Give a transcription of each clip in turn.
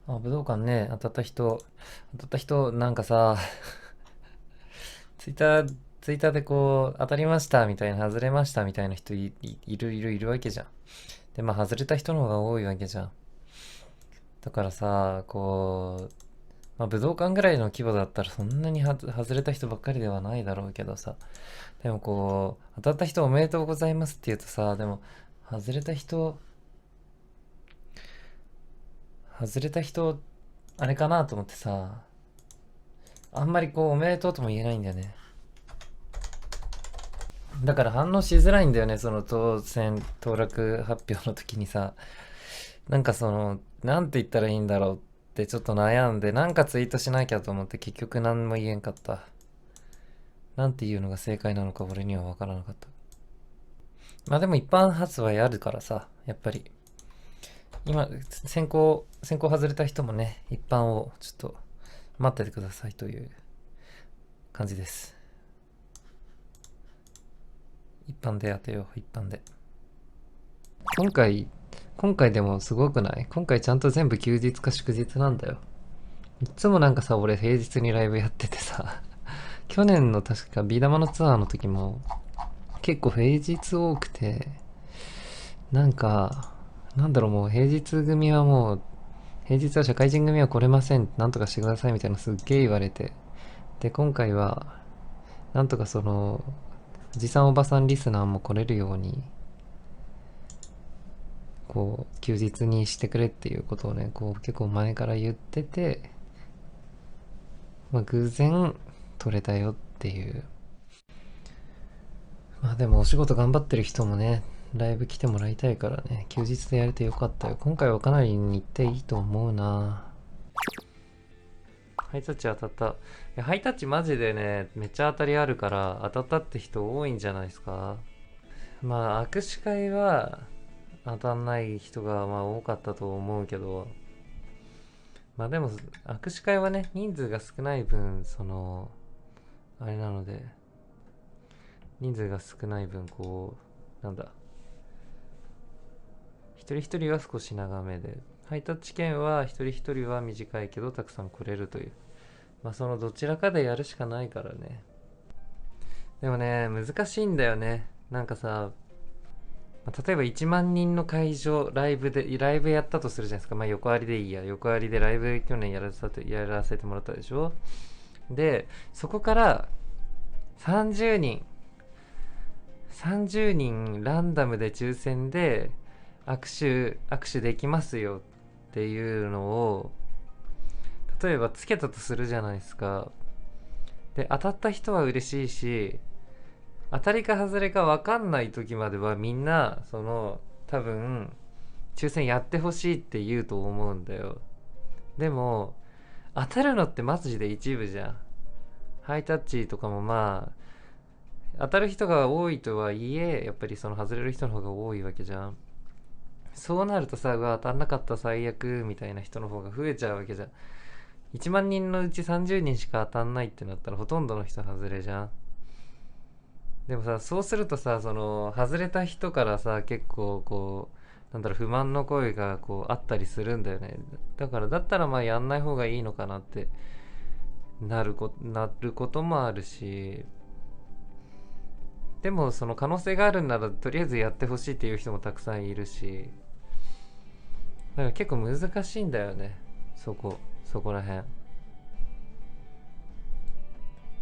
あ、武道館ね、当たった人、なんかさ、ツイッターでこう、当たりましたみたいな、外れましたみたいな人いるわけじゃん。で、まあ、外れた人の方が多いわけじゃん。だからさ、こう、まあ、武道館ぐらいの規模だったらそんなに外れた人ばっかりではないだろうけどさ、でもこう、当たった人おめでとうございますって言うとさ、でも、外れた人、外れた人、あれかなと思ってさ、あんまりこう、おめでとうとも言えないんだよね。だから反応しづらいんだよね、その当選、当落発表の時にさ。なんかその、なんて言ったらいいんだろうってちょっと悩んで、なんかツイートしなきゃと思って結局何も言えんかった。なんて言うのが正解なのか俺には分からなかった。まあでも一般発売あるからさ、やっぱり。今、先行外れた人もね、一般をちょっと待っててくださいという感じです。一般で当てよう、一般で。今回、今回でもすごくない？今回ちゃんと全部休日か祝日なんだよ。いつもなんかさ、俺平日にライブやっててさ、去年の確かビー玉のツアーの時も結構平日多くて、なんか、なんだろう、もう平日組はもう、平日は社会人組は来れません、なんとかしてくださいみたいなすっげえ言われて。で、今回は、なんとかその、おじさんおばさんリスナーも来れるように、こう、休日にしてくれっていうことをね、こう、結構前から言ってて、まあ、偶然、取れたよっていう。まあでもお仕事頑張ってる人もね、ライブ来てもらいたいからね、休日でやれてよかったよ。今回はかなり日程いいと思うな。ハイタッチ当たった。いや、ハイタッチマジでね、めっちゃ当たりあるから、当たったって人多いんじゃないですか。まあ、握手会は当たんない人がまあ多かったと思うけど、まあでも、握手会はね、人数が少ない分、その、あれなので、人数が少ない分、こう、なんだ、一人一人は少し長めで、ハイタッチ券は一人一人は短いけどたくさん来れるという、まあそのどちらかでやるしかないからね。でもね、難しいんだよね。なんかさ、例えば1万人の会場、ライブやったとするじゃないですか。まあ横ありでいいや。横ありでライブ去年やらせてもらったでしょ。で、そこから30人、30人ランダムで抽選で握手できますよっていうのを例えばつけたとするじゃないですか。で、当たった人は嬉しいし、当たりか外れか分かんない時まではみんな、その、多分、抽選やってほしいって言うと思うんだよ。でも、当たるのってマジで一部じゃん。ハイタッチとかもまあ、当たる人が多いとはいえ、やっぱりその外れる人の方が多いわけじゃん。そうなるとさ、うわ、当たんなかった最悪みたいな人の方が増えちゃうわけじゃん。1万人のうち30人しか当たんないってなったらほとんどの人外れじゃん。でもさ、そうするとさ、その外れた人からさ、結構こうなんだろう、不満の声がこうあったりするんだよね。だからだったらまあやんない方がいいのかなってなることもあるし、でもその可能性があるならとりあえずやってほしいっていう人もたくさんいるし、だから結構難しいんだよね、そこら辺。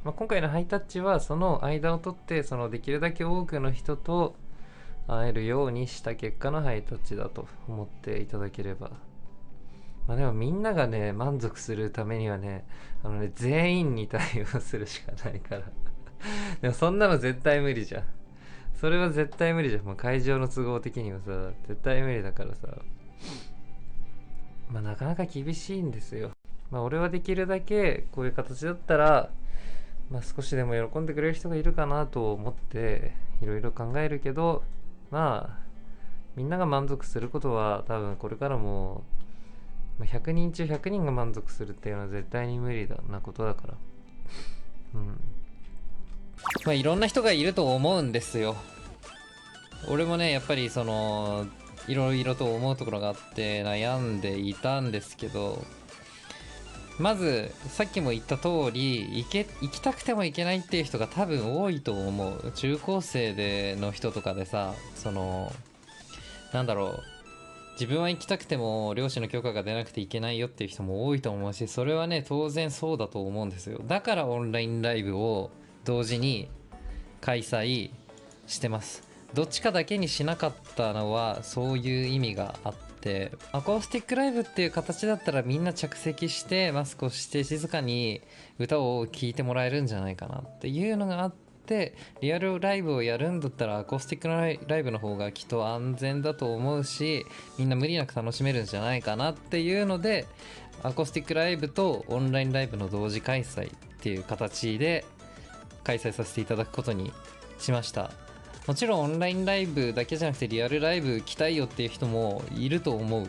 まあ、今回のハイタッチはその間を取ってそのできるだけ多くの人と会えるようにした結果のハイタッチだと思っていただければ。まあでもみんながね満足するためにはね、全員に対応するしかないから。でもそんなの絶対無理じゃん。それは絶対無理じゃん。もう会場の都合的にはさ絶対無理だからさ、まあなかなか厳しいんですよ。まあ俺はできるだけこういう形だったら、まあ、少しでも喜んでくれる人がいるかなと思っていろいろ考えるけど、まあみんなが満足することは多分これからも、100人中100人が満足するっていうのは絶対に無理なことだから。うん。まあいろんな人がいると思うんですよ。俺もね、やっぱりそのいろいろと思うところがあって悩んでいたんですけど、まずさっきも言った通り行きたくても行けないっていう人が多分多いと思う。中高生の人とかでさ、なんだろう、自分は行きたくても両親の許可が出なくて行けないよっていう人も多いと思うし、それはね当然そうだと思うんですよ。だからオンラインライブを同時に開催してます。どっちかだけにしなかったのはそういう意味があって、アコースティックライブっていう形だったらみんな着席してマスクをして静かに歌を聴いてもらえるんじゃないかなっていうのがあって、リアルライブをやるんだったらアコースティックライブの方がきっと安全だと思うし、みんな無理なく楽しめるんじゃないかなっていうので、アコースティックライブとオンラインライブの同時開催っていう形で開催させていただくことにしました。もちろんオンラインライブだけじゃなくてリアルライブ来たいよっていう人もいると思う。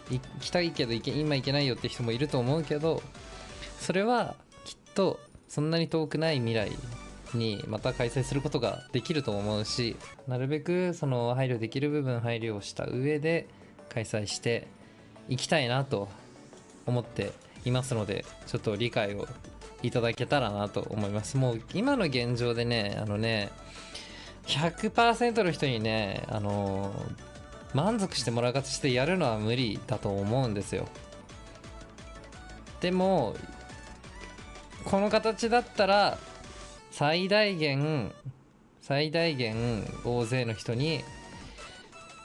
行きたいけど今行けないよって人もいると思うけど、それはきっとそんなに遠くない未来にまた開催することができると思うし、なるべくその配慮できる部分配慮をした上で開催していきたいなと思っていますので、ちょっと理解をいただけたらなと思います。もう今の現状でね、100% の人にね、満足してもらう形でやるのは無理だと思うんですよ。でもこの形だったら最大限大勢の人に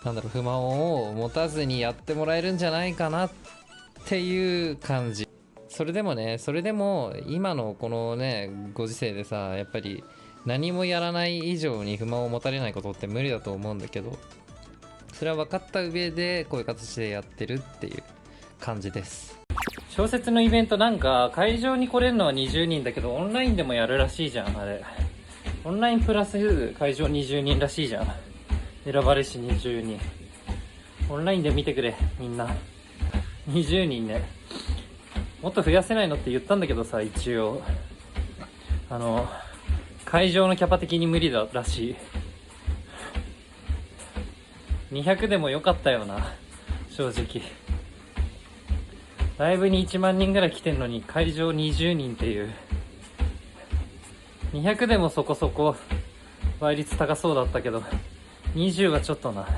不満を持たずにやってもらえるんじゃないかなっていう感じ。それでも今のこのねご時世でさ、やっぱり何もやらない以上に不満を持たれないことって無理だと思うんだけど、それは分かった上でこういう形でやってるっていう感じです。小説のイベント会場に来れるのは20人だけどオンラインでもやるらしいじゃん。あれオンラインプラス会場20人らしいじゃん。選ばれし20人、オンラインで見てくれみんな。20人ね、もっと増やせないのって言ったんだけどさ、一応会場のキャパ的に無理だらしい。200でもよかったよな、正直。ライブに1万人ぐらい来てんのに会場20人っていう。200でもそこそこ倍率高そうだったけど、20はちょっとな。